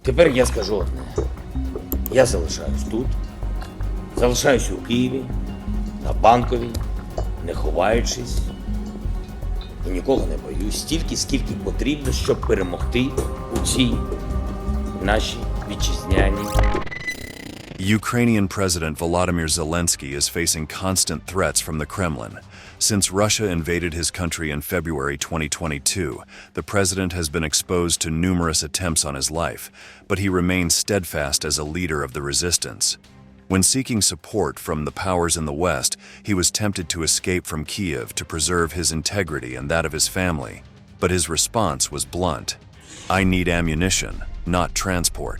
Тепер я скажу одне. Я залишаюсь тут, залишаюсь у Києві, на Банковій, не ховаючись, і нікого не боюсь, стільки, скільки потрібно, щоб перемогти у цій нашій вітчизняній. Ukrainian President Volodymyr Zelensky is facing constant threats from the Kremlin. Since Russia invaded his country in February 2022, the president has been exposed to numerous attempts on his life, but he remains steadfast as a leader of the resistance. When seeking support from the powers in the West, he was tempted to escape from Kiev to preserve his integrity and that of his family. But his response was blunt. "I need ammunition, not transport."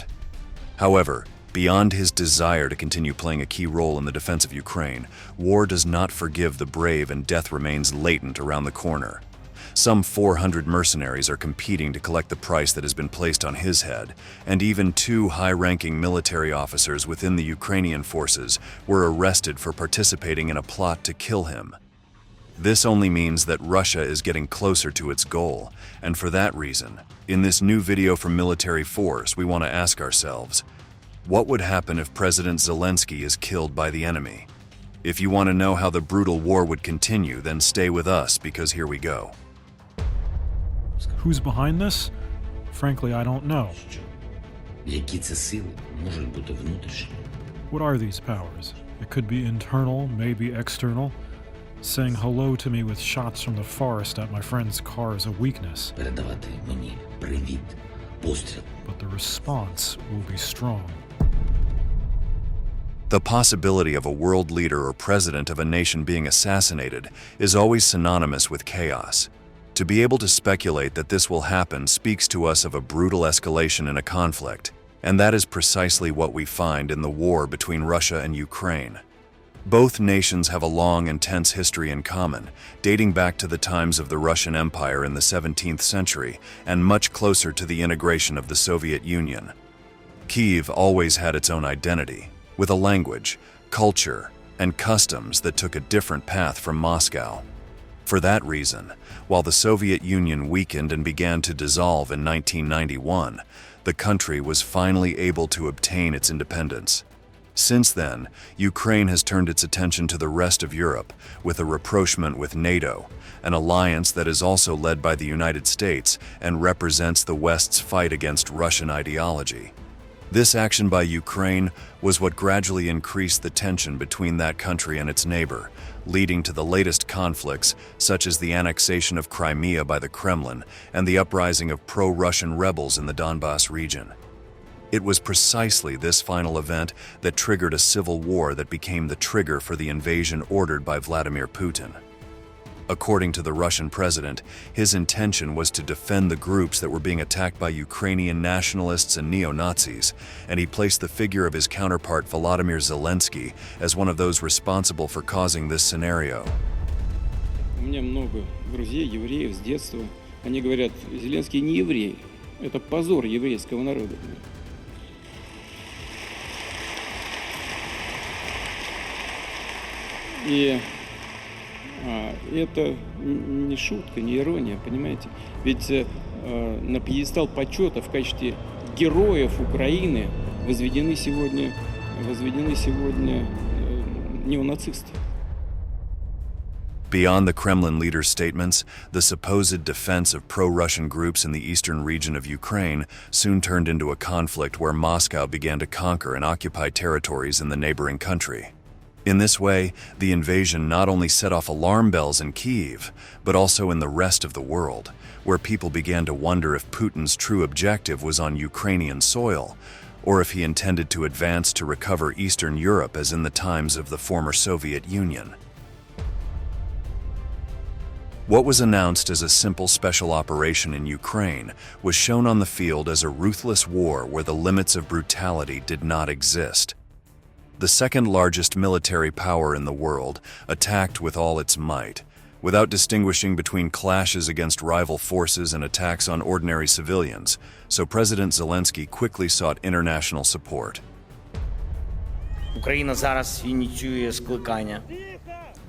However, beyond his desire to continue playing a key role in the defense of Ukraine, war does not forgive the brave and death remains latent around the corner. Some 400 mercenaries are competing to collect the price that has been placed on his head, and even 2 high-ranking military officers within the Ukrainian forces were arrested for participating in a plot to kill him. This only means that Russia is getting closer to its goal, and for that reason, in this new video from Military Force, we want to ask ourselves, what would happen if President Zelensky is killed by the enemy? If you want to know how the brutal war would continue, then stay with us, because here we go. Who's behind this? Frankly, I don't know. Які це сили можуть бути внутрішні? What are these powers? It could be internal, maybe external. Saying hello to me with shots from the forest at my friend's car is a weakness. Передавати мені привіт, постріл. But the response will be strong. The possibility of a world leader or president of a nation being assassinated is always synonymous with chaos. To be able to speculate that this will happen speaks to us of a brutal escalation in a conflict, and that is precisely what we find in the war between Russia and Ukraine. Both nations have a long and tense history in common, dating back to the times of the Russian Empire in the 17th century and much closer to the integration of the Soviet Union. Kyiv always had its own identity, with a language, culture, and customs that took a different path from Moscow. For that reason, while the Soviet Union weakened and began to dissolve in 1991, the country was finally able to obtain its independence. Since then, Ukraine has turned its attention to the rest of Europe with a rapprochement with NATO, an alliance that is also led by the United States and represents the West's fight against Russian ideology. This action by Ukraine was what gradually increased the tension between that country and its neighbor, leading to the latest conflicts, such as the annexation of Crimea by the Kremlin and the uprising of pro-Russian rebels in the Donbas region. It was precisely this final event that triggered a civil war that became the trigger for the invasion ordered by Vladimir Putin. According to the Russian president, his intention was to defend the groups that were being attacked by Ukrainian nationalists and neo-Nazis, and he placed the figure of his counterpart Volodymyr Zelensky as one of those responsible for causing this scenario. У меня много друзей, евреев с детства. Они говорят, Зеленский не еврей. Это позор еврейского народа. И это не шутка, не ирония, понимаете? Ведь на пьедестал почета в качестве героев Украины возведены сегодня неонацисты. Beyond the Kremlin leader's statements, the supposed defense of pro-Russian groups in the eastern region of Ukraine soon turned into a conflict where Moscow began to conquer and occupy territories in the neighboring country. In this way, the invasion not only set off alarm bells in Kyiv, but also in the rest of the world, where people began to wonder if Putin's true objective was on Ukrainian soil, or if he intended to advance to recover Eastern Europe as in the times of the former Soviet Union. What was announced as a simple special operation in Ukraine was shown on the field as a ruthless war where the limits of brutality did not exist. The second largest military power in the world attacked with all its might, without distinguishing between clashes against rival forces and attacks on ordinary civilians, so President Zelensky quickly sought international support. Україна зараз ініціює скликання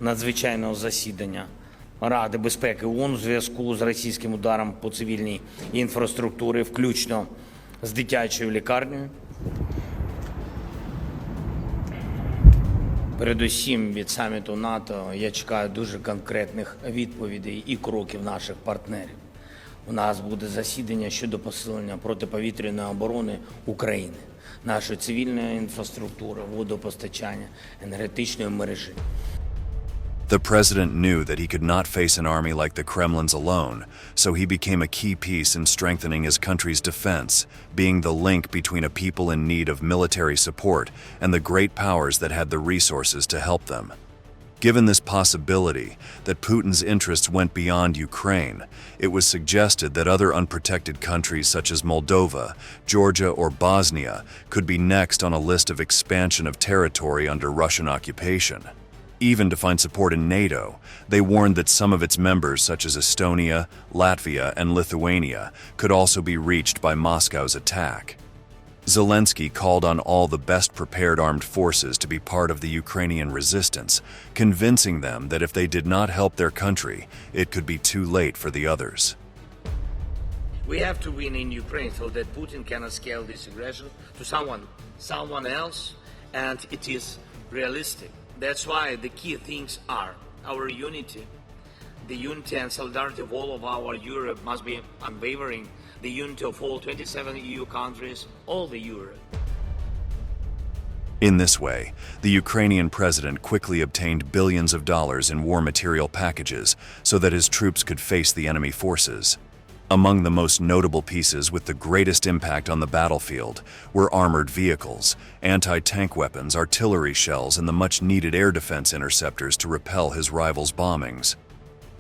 надзвичайного засідання Ради безпеки ООН у зв'язку з російським ударом по цивільній інфраструктурі, включно з дитячою лікарнею. Передусім від саміту НАТО я чекаю дуже конкретних відповідей і кроків наших партнерів. У нас буде засідання щодо посилення протиповітряної оборони України, нашої цивільної інфраструктури, водопостачання, енергетичної мережі. The president knew that he could not face an army like the Kremlin's alone, so he became a key piece in strengthening his country's defense, being the link between a people in need of military support and the great powers that had the resources to help them. Given this possibility that Putin's interests went beyond Ukraine, it was suggested that other unprotected countries such as Moldova, Georgia, or Bosnia could be next on a list of expansion of territory under Russian occupation. Even to find support in NATO, they warned that some of its members, such as Estonia, Latvia, and Lithuania, could also be reached by Moscow's attack. Zelensky called on all the best-prepared armed forces to be part of the Ukrainian resistance, convincing them that if they did not help their country, it could be too late for the others. We have to win in Ukraine so that Putin cannot scale this aggression to someone else, and it is realistic. That's why the key things are our unity. The unity and solidarity of all of our Europe must be unwavering. The unity of all 27 EU countries, all the Europe. In this way, the Ukrainian president quickly obtained billions of dollars in war material packages so that his troops could face the enemy forces. Among the most notable pieces with the greatest impact on the battlefield were armored vehicles, anti-tank weapons, artillery shells, and the much-needed air defense interceptors to repel his rivals' bombings.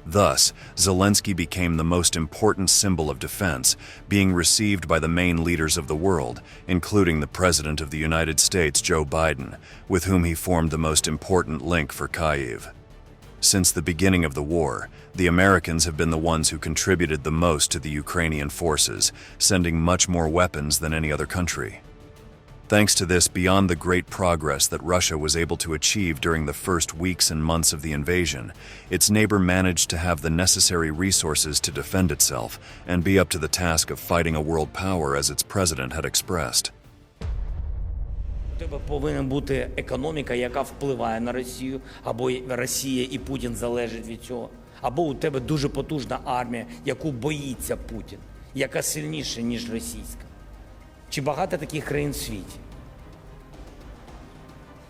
Thus, Zelensky became the most important symbol of defense, being received by the main leaders of the world, including the President of the United States, Joe Biden, with whom he formed the most important link for Kyiv. Since the beginning of the war, the Americans have been the ones who contributed the most to the Ukrainian forces, sending much more weapons than any other country. Thanks to this, beyond the great progress that Russia was able to achieve during the first weeks and months of the invasion, its neighbor managed to have the necessary resources to defend itself and be up to the task of fighting a world power as its president had expressed. У тебе повинна бути економіка, яка впливає на Росію, або Росія і Путін залежать від цього. Або у тебе дуже потужна армія, яку боїться Путін, яка сильніша, ніж російська. Чи багато таких країн в світі?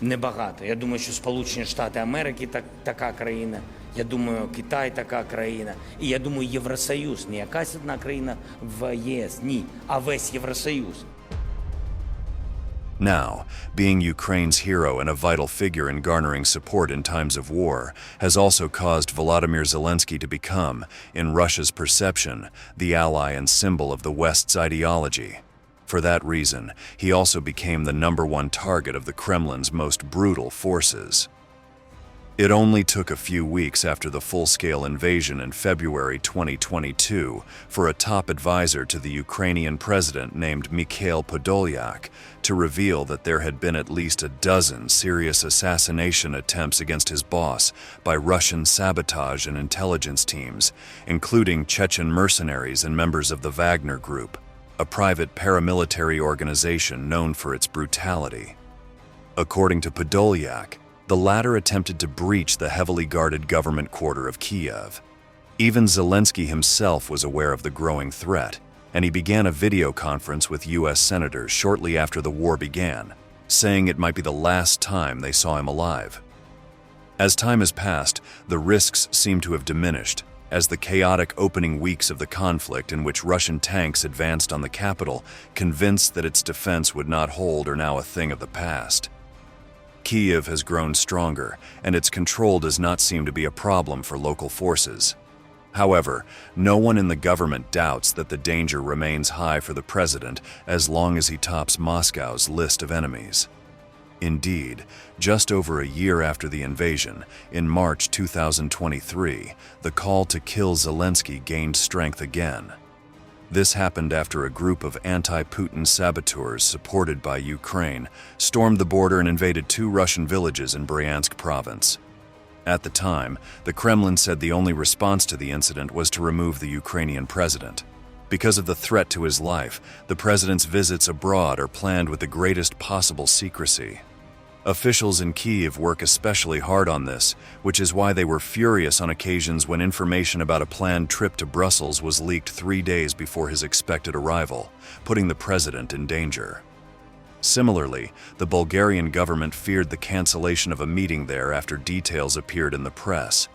Небагато. Я думаю, що Сполучені Штати Америки така країна. Я думаю, Китай така країна. І я думаю, Євросоюз. Не якась одна країна в ЄС, ні, а весь Євросоюз. Now, being Ukraine's hero and a vital figure in garnering support in times of war has also caused Volodymyr Zelensky to become, in Russia's perception, the ally and symbol of the West's ideology. For that reason, he also became the #1 target of the Kremlin's most brutal forces. It only took a few weeks after the full-scale invasion in February 2022 for a top advisor to the Ukrainian president named Mikhail Podolyak to reveal that there had been at least a dozen serious assassination attempts against his boss by Russian sabotage and intelligence teams, including Chechen mercenaries and members of the Wagner Group, a private paramilitary organization known for its brutality. According to Podolyak, the latter attempted to breach the heavily guarded government quarter of Kiev. Even Zelensky himself was aware of the growing threat, and he began a video conference with U.S. senators shortly after the war began, saying it might be the last time they saw him alive. As time has passed, the risks seem to have diminished, as the chaotic opening weeks of the conflict in which Russian tanks advanced on the capital convinced that its defense would not hold are now a thing of the past. Kyiv has grown stronger, and its control does not seem to be a problem for local forces. However, no one in the government doubts that the danger remains high for the president as long as he tops Moscow's list of enemies. Indeed, just over a year after the invasion, in March 2023, the call to kill Zelensky gained strength again. This happened after a group of anti-Putin saboteurs supported by Ukraine stormed the border and invaded 2 Russian villages in Bryansk province. At the time, the Kremlin said the only response to the incident was to remove the Ukrainian president. Because of the threat to his life, the president's visits abroad are planned with the greatest possible secrecy. Officials in Kyiv work especially hard on this, which is why they were furious on occasions when information about a planned trip to Brussels was leaked 3 days before his expected arrival, putting the president in danger. Similarly, the Bulgarian government feared the cancellation of a meeting there after details appeared in the press.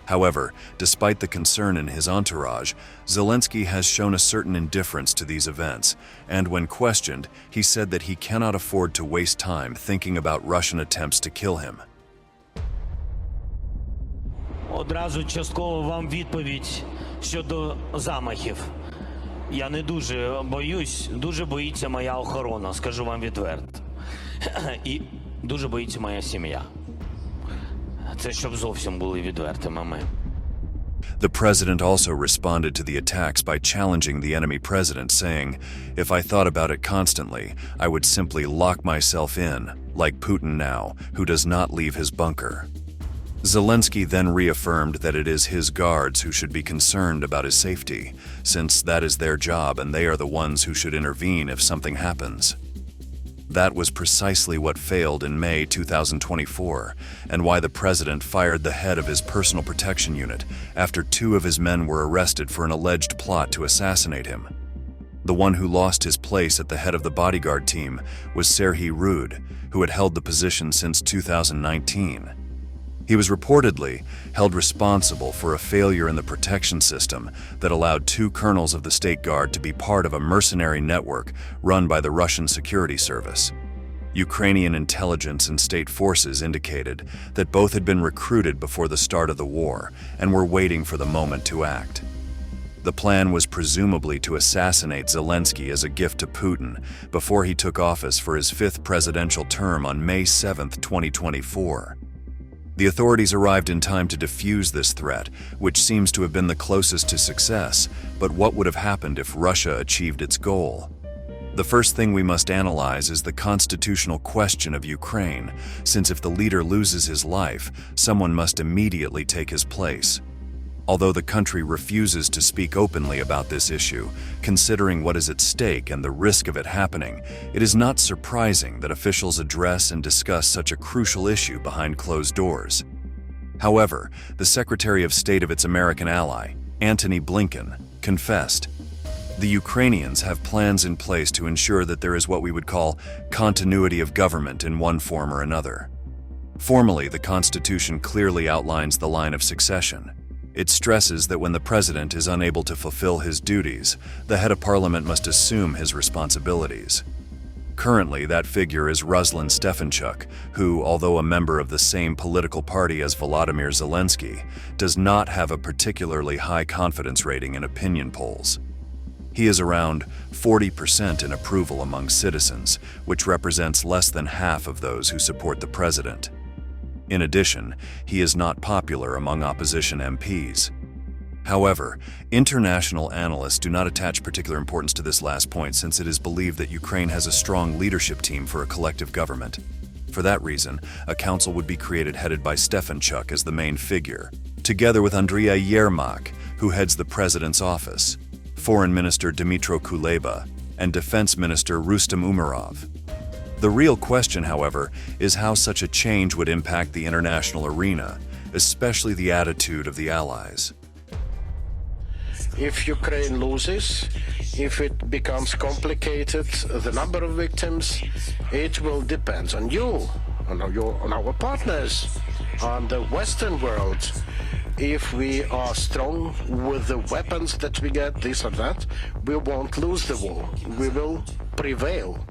However, despite the concern in his entourage, Zelensky has shown a certain indifference to these events, and when questioned, he said that he cannot afford to waste time thinking about Russian attempts to kill him. Одразу частково вам відповідь щодо замахів. Я не дуже боюсь, дуже боїться моя охорона, скажу вам відверто. І дуже боїться моя сім'я. Це щоб зовсім були відвертими ми. The president also responded to the attacks by challenging the enemy president, saying, "If I thought about it constantly, I would simply lock myself in, like Putin now, who does not leave his bunker." Zelensky then reaffirmed that it is his guards who should be concerned about his safety, since that is their job and they are the ones who should intervene if something happens. That was precisely what failed in May 2024, and why the president fired the head of his personal protection unit after 2 of his men were arrested for an alleged plot to assassinate him. The one who lost his place at the head of the bodyguard team was Serhiy Rud, who had held the position since 2019. He was reportedly held responsible for a failure in the protection system that allowed 2 colonels of the State Guard to be part of a mercenary network run by the Russian security service. Ukrainian intelligence and state forces indicated that both had been recruited before the start of the war and were waiting for the moment to act. The plan was presumably to assassinate Zelensky as a gift to Putin before he took office for his 5th presidential term on May 7, 2024. The authorities arrived in time to defuse this threat, which seems to have been the closest to success, but what would have happened if Russia achieved its goal? The first thing we must analyze is the constitutional question of Ukraine, since if the leader loses his life, someone must immediately take his place. Although the country refuses to speak openly about this issue, considering what is at stake and the risk of it happening, it is not surprising that officials address and discuss such a crucial issue behind closed doors. However, the Secretary of State of its American ally, Antony Blinken, confessed, "The Ukrainians have plans in place to ensure that there is what we would call continuity of government in one form or another." Formally, the Constitution clearly outlines the line of succession. It stresses that when the president is unable to fulfill his duties, the head of parliament must assume his responsibilities. Currently, that figure is Ruslan Stefanchuk, who, although a member of the same political party as Volodymyr Zelensky, does not have a particularly high confidence rating in opinion polls. He is around 40% in approval among citizens, which represents less than half of those who support the president. In addition, he is not popular among opposition MPs. However, international analysts do not attach particular importance to this last point, since it is believed that Ukraine has a strong leadership team for a collective government. For that reason, a council would be created headed by Stefanchuk as the main figure, together with Andriy Yermak, who heads the president's office, Foreign Minister Dmytro Kuleba, and Defense Minister Rustem Umerov. The real question, however, is how such a change would impact the international arena, especially the attitude of the allies. If Ukraine loses, if it becomes complicated, the number of victims, it will depend on you, on our partners, on the Western world. If we are strong with the weapons that we get, this or that, we won't lose the war. We will prevail.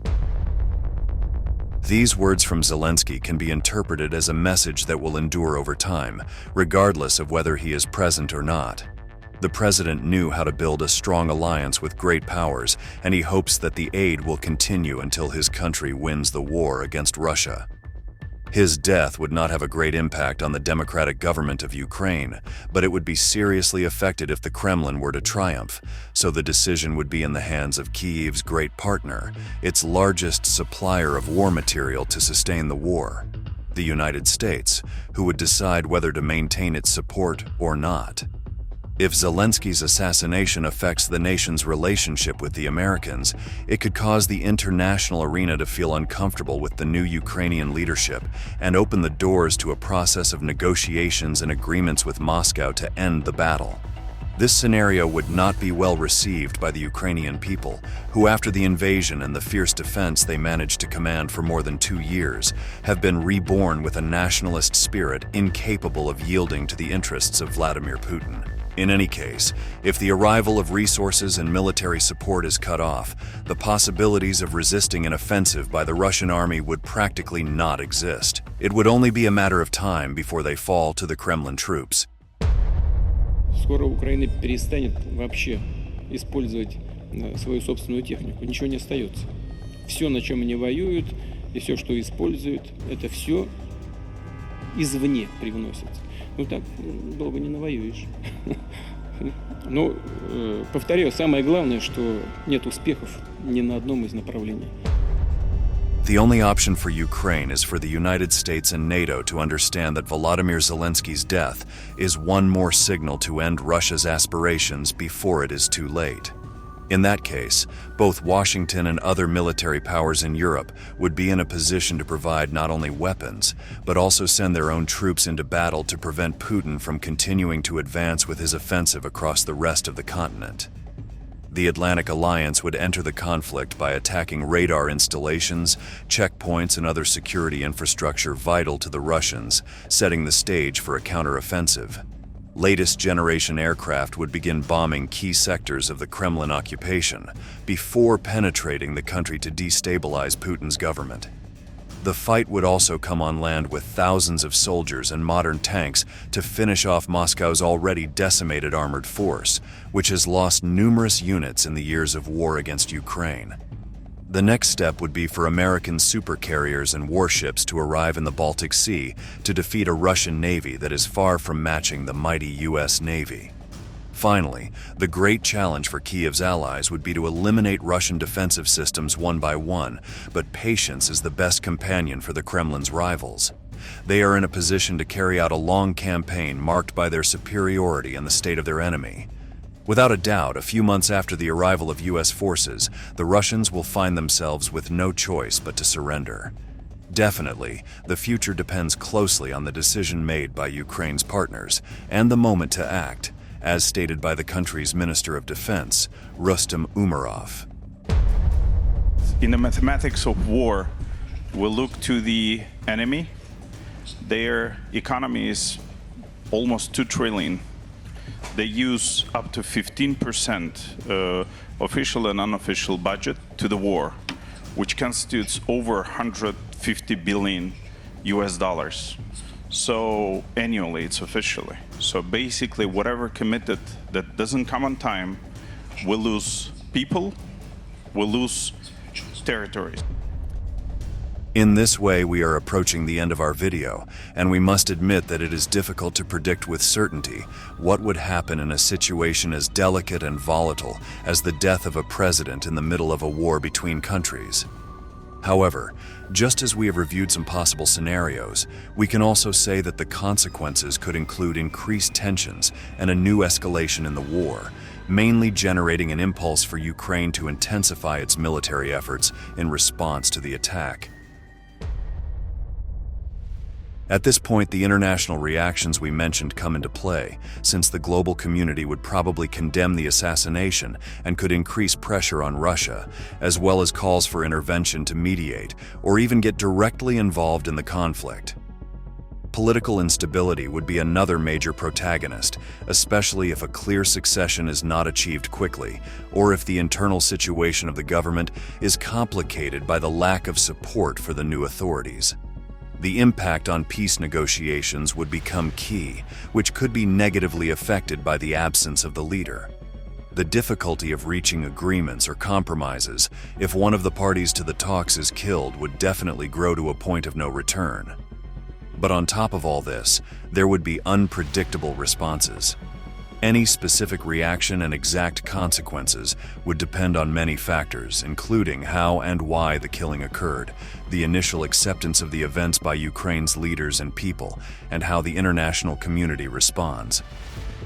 These words from Zelensky can be interpreted as a message that will endure over time, regardless of whether he is present or not. The president knew how to build a strong alliance with great powers, and he hopes that the aid will continue until his country wins the war against Russia. His death would not have a great impact on the democratic government of Ukraine, but it would be seriously affected if the Kremlin were to triumph, so the decision would be in the hands of Kyiv's great partner, its largest supplier of war material to sustain the war, the United States, who would decide whether to maintain its support or not. If Zelensky's assassination affects the nation's relationship with the Americans, it could cause the international arena to feel uncomfortable with the new Ukrainian leadership and open the doors to a process of negotiations and agreements with Moscow to end the battle. This scenario would not be well received by the Ukrainian people, who after the invasion and the fierce defense they managed to command for more than 2 years, have been reborn with a nationalist spirit incapable of yielding to the interests of Vladimir Putin. In any case, if the arrival of resources and military support is cut off, the possibilities of resisting an offensive by the Russian army would practically not exist. It would only be a matter of time before they fall to the Kremlin troops. Скоро Украина перестанет вообще использовать свою собственную технику. Ничего не остается. Все, на чем они воюют, и все, что используют, это все извне привносится. Ну так долго не навоюешь. Но, повторяю, самое главное, что нет успехов ни на одном из направлений. The only option for Ukraine is for the United States and NATO to understand that Volodymyr Zelensky's death is one more signal to end Russia's aspirations before it is too late. In that case, both Washington and other military powers in Europe would be in a position to provide not only weapons, but also send their own troops into battle to prevent Putin from continuing to advance with his offensive across the rest of the continent. The Atlantic Alliance would enter the conflict by attacking radar installations, checkpoints, and other security infrastructure vital to the Russians, setting the stage for a counteroffensive. Latest generation aircraft would begin bombing key sectors of the Kremlin occupation before penetrating the country to destabilize Putin's government. The fight would also come on land with thousands of soldiers and modern tanks to finish off Moscow's already decimated armored force, which has lost numerous units in the years of war against Ukraine. The next step would be for American supercarriers and warships to arrive in the Baltic Sea to defeat a Russian Navy that is far from matching the mighty US Navy. Finally, the great challenge for Kyiv's allies would be to eliminate Russian defensive systems one by one, but patience is the best companion for the Kremlin's rivals. They are in a position to carry out a long campaign marked by their superiority in the state of their enemy. Without a doubt, a few months after the arrival of US forces, the Russians will find themselves with no choice but to surrender. Definitely, the future depends closely on the decision made by Ukraine's partners and the moment to act, as stated by the country's Minister of Defense, Rustem Umerov. In the mathematics of war, we look to the enemy. Their economy is almost 2 trillion. They use up to 15% official and unofficial budget to the war, which constitutes over 150 billion US dollars. So annually, it's officially. So basically, whatever committed that doesn't come on time, will lose people, will lose territories. In this way, we are approaching the end of our video, and we must admit that it is difficult to predict with certainty what would happen in a situation as delicate and volatile as the death of a president in the middle of a war between countries. However, just as we have reviewed some possible scenarios, we can also say that the consequences could include increased tensions and a new escalation in the war, mainly generating an impulse for Ukraine to intensify its military efforts in response to the attack. At this point, the international reactions we mentioned come into play, since the global community would probably condemn the assassination and could increase pressure on Russia, as well as calls for intervention to mediate or even get directly involved in the conflict. Political instability would be another major protagonist, especially if a clear succession is not achieved quickly, or if the internal situation of the government is complicated by the lack of support for the new authorities. The impact on peace negotiations would become key, which could be negatively affected by the absence of the leader. The difficulty of reaching agreements or compromises if one of the parties to the talks is killed would definitely grow to a point of no return. But on top of all this, there would be unpredictable responses. Any specific reaction and exact consequences would depend on many factors, including how and why the killing occurred, the initial acceptance of the events by Ukraine's leaders and people, and how the international community responds.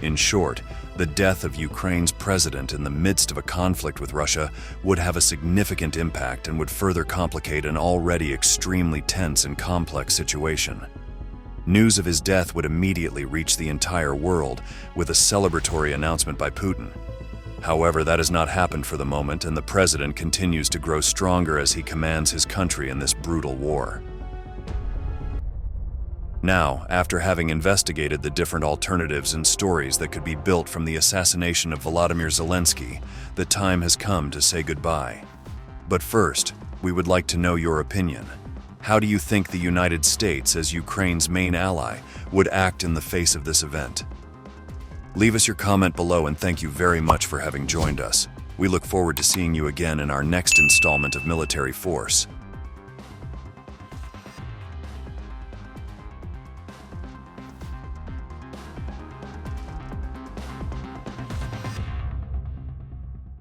In short, the death of Ukraine's president in the midst of a conflict with Russia would have a significant impact and would further complicate an already extremely tense and complex situation. News of his death would immediately reach the entire world with a celebratory announcement by Putin. However, that has not happened for the moment, and the president continues to grow stronger as he commands his country in this brutal war. Now, after having investigated the different alternatives and stories that could be built from the assassination of Volodymyr Zelensky, the time has come to say goodbye. But first, we would like to know your opinion. How do you think the United States, as Ukraine's main ally, would act in the face of this event? Leave us your comment below, and thank you very much for having joined us. We look forward to seeing you again in our next installment of Military Force.